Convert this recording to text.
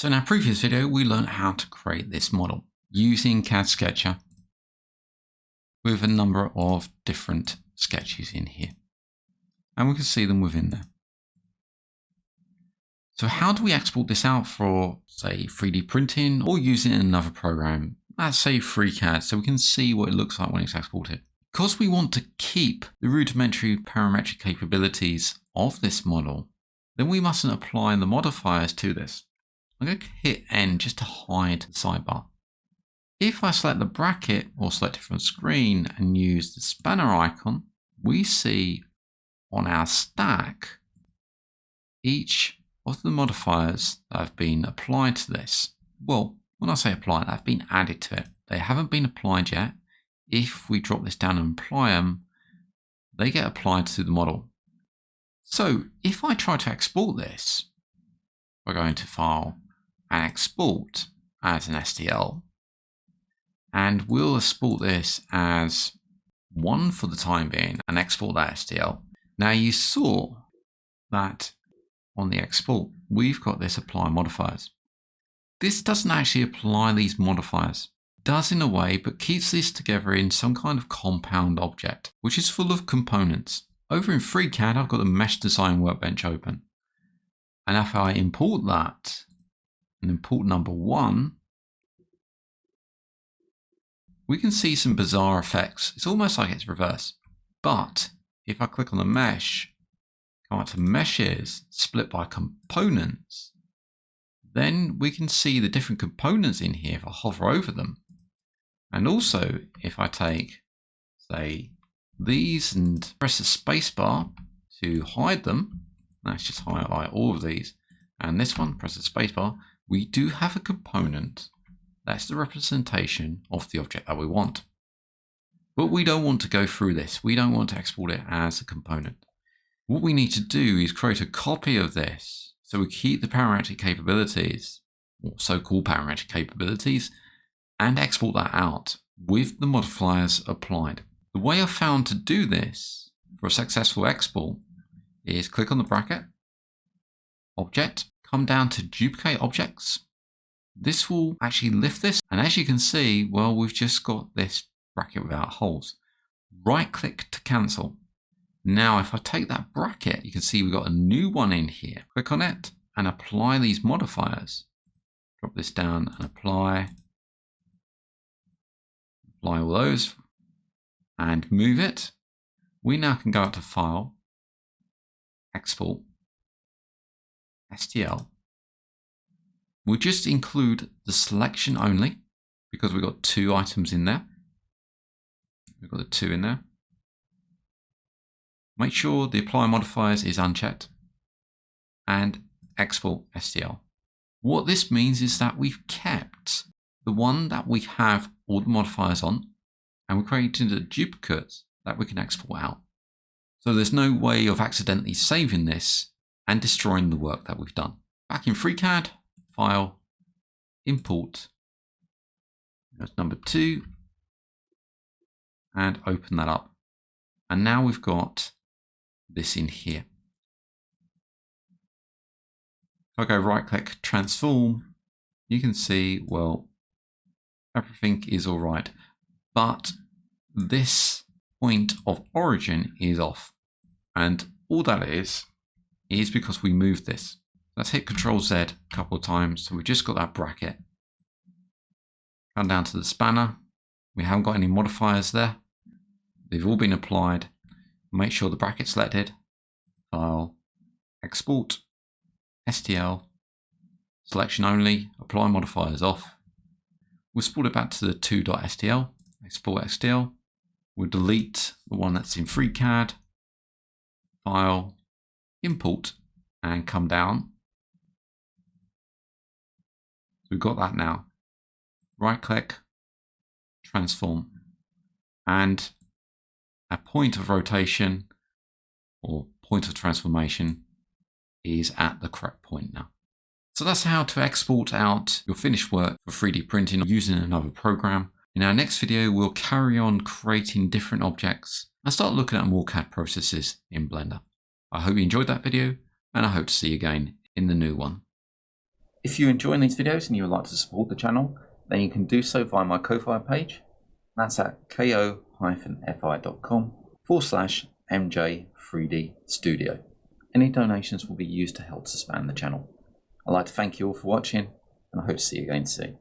So in our previous video, we learned how to create this model using CAD Sketcher with a number of different sketches in here. And we can see them within there. So how do we export this out for, say, 3D printing or using another program, let's say FreeCAD, so we can see what it looks like when it's exported? Because we want to keep the rudimentary parametric capabilities of this model, then we mustn't apply the modifiers to this. I'm going to hit N just to hide the sidebar. If I select the bracket or select it from screen and use the spanner icon, we see on our stack each of the modifiers that have been applied to this. Well, when I say applied, they've been added to it. They haven't been applied yet. If we drop this down and apply them, they get applied to the model. So if I try to export this, by going to File and Export as an STL, and we'll export this as 1 for the time being and export that STL. Now you saw that on the export, we've got this apply modifiers. This doesn't actually apply these modifiers. It does in a way, but keeps this together in some kind of compound object, which is full of components. Over in FreeCAD, I've got the mesh design workbench open. And if I import that and import number 1, we can see some bizarre effects. It's almost like it's reversed. But if I click on the mesh, come up to meshes, split by components, then we can see the different components in here if I hover over them. And also if I take, say, these and press the spacebar to hide them, let's just highlight all of these, and this one, press the spacebar, we do have a component. That's the representation of the object that we want. But we don't want to go through this. We don't want to export it as a component. What we need to do is create a copy of this so we keep the parametric capabilities, or so-called parametric capabilities, and export that out with the modifiers applied. The way I've found to do this for a successful export is click on the bracket, object, come down to duplicate objects. This will actually lift this, and as you can see, well, we've just got this bracket without holes. Right click to cancel. Now if I take that bracket, you can see we've got a new one in here. Click on it and apply these modifiers. Drop this down and apply all those and move it. We now can go out to File, Export, STL. We'll just include the selection only because we've got 2 items in there. We've got the 2 in there. Make sure the apply modifiers is unchecked and export STL. What this means is that we've kept the one that we have all the modifiers on, and we're creating a duplicate that we can export out. So there's no way of accidentally saving this and destroying the work that we've done. Back in FreeCAD, File, Import, that's number 2, and open that up. And now we've got this in here. If I go right click, transform, you can see, well, everything is all right, but this point of origin is off. And all that is because we moved this. Let's hit Control Z a couple of times. So we've just got that bracket. Come down to the spanner. We haven't got any modifiers there. They've all been applied. Make sure the bracket's selected. File, Export, STL, selection only, apply modifiers off. We'll export it back to the 2.stl, export STL. We'll delete the one that's in FreeCAD, File, Import, and come down. We've got that now. Right click, transform, and a point of rotation or point of transformation is at the correct point now. So that's how to export out your finished work for 3D printing using another program. In our next video, we'll carry on creating different objects and start looking at more CAD processes in Blender. I hope you enjoyed that video, and I hope to see you again in the new one. If you're enjoying these videos and you would like to support the channel, then you can do so via my Ko-Fi page. That's at ko-fi.com/MJ3D Studio. Any donations will be used to help expand the channel. I'd like to thank you all for watching, and I hope to see you again soon.